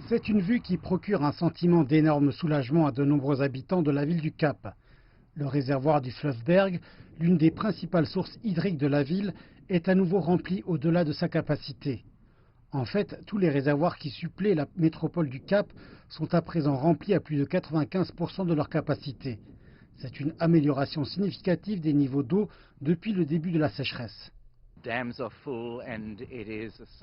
C'est une vue qui procure un sentiment d'énorme soulagement à de nombreux habitants de la ville du Cap. Le réservoir du fleuve Berg, l'une des principales sources hydriques de la ville, est à nouveau rempli au-delà de sa capacité. En fait, tous les réservoirs qui suppléent la métropole du Cap sont à présent remplis à plus de 95% de leur capacité. C'est une amélioration significative des niveaux d'eau depuis le début de la sécheresse.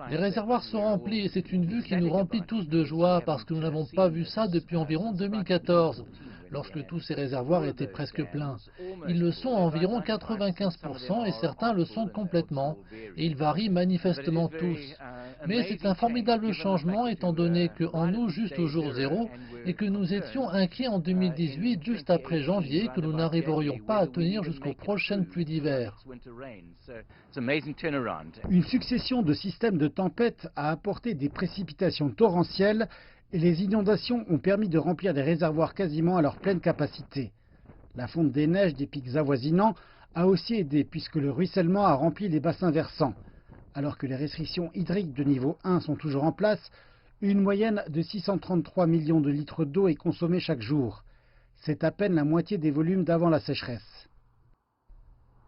Les réservoirs sont remplis et c'est une vue qui nous remplit tous de joie parce que nous n'avons pas vu ça depuis environ 2014, lorsque tous ces réservoirs étaient presque pleins. Ils le sont à environ 95% et certains le sont complètement, et ils varient manifestement tous. Mais c'est un formidable changement étant donné qu'en nous, juste au jour zéro, et que nous étions inquiets en 2018, juste après janvier, que nous n'arriverions pas à tenir jusqu'aux prochaines pluies d'hiver. Une succession de systèmes de tempêtes a apporté des précipitations torrentielles et les inondations ont permis de remplir des réservoirs quasiment à leur pleine capacité. La fonte des neiges des pics avoisinants a aussi aidé puisque le ruissellement a rempli les bassins versants. Alors que les restrictions hydriques de niveau 1 sont toujours en place, une moyenne de 633 millions de litres d'eau est consommée chaque jour. C'est à peine la moitié des volumes d'avant la sécheresse.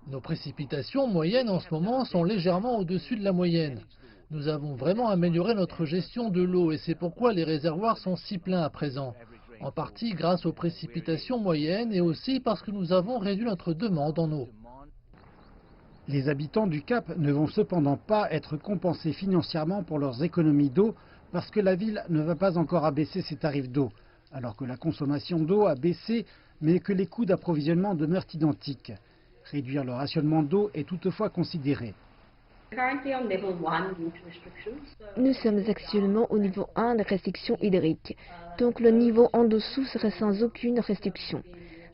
Nos précipitations moyennes en ce moment sont légèrement au-dessus de la moyenne. Nous avons vraiment amélioré notre gestion de l'eau et c'est pourquoi les réservoirs sont si pleins à présent. En partie grâce aux précipitations moyennes et aussi parce que nous avons réduit notre demande en eau. Les habitants du Cap ne vont cependant pas être compensés financièrement pour leurs économies d'eau parce que la ville ne va pas encore abaisser ses tarifs d'eau, alors que la consommation d'eau a baissé mais que les coûts d'approvisionnement demeurent identiques. Réduire le rationnement d'eau est toutefois considéré. Nous sommes actuellement au niveau 1 de restriction hydrique, donc le niveau en dessous serait sans aucune restriction.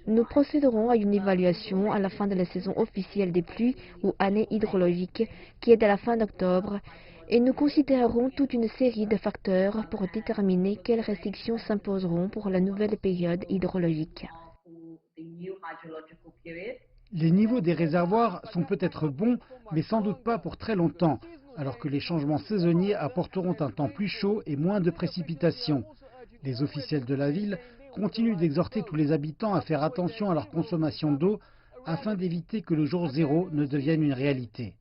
Nous procéderons à une évaluation à la fin de la saison officielle des pluies ou année hydrologique qui est à la fin d'octobre et nous considérerons toute une série de facteurs pour déterminer quelles restrictions s'imposeront pour la nouvelle période hydrologique. Les niveaux des réservoirs sont peut-être bons, mais sans doute pas pour très longtemps, alors que les changements saisonniers apporteront un temps plus chaud et moins de précipitations. Les officiels de la ville continuent d'exhorter tous les habitants à faire attention à leur consommation d'eau afin d'éviter que le jour zéro ne devienne une réalité.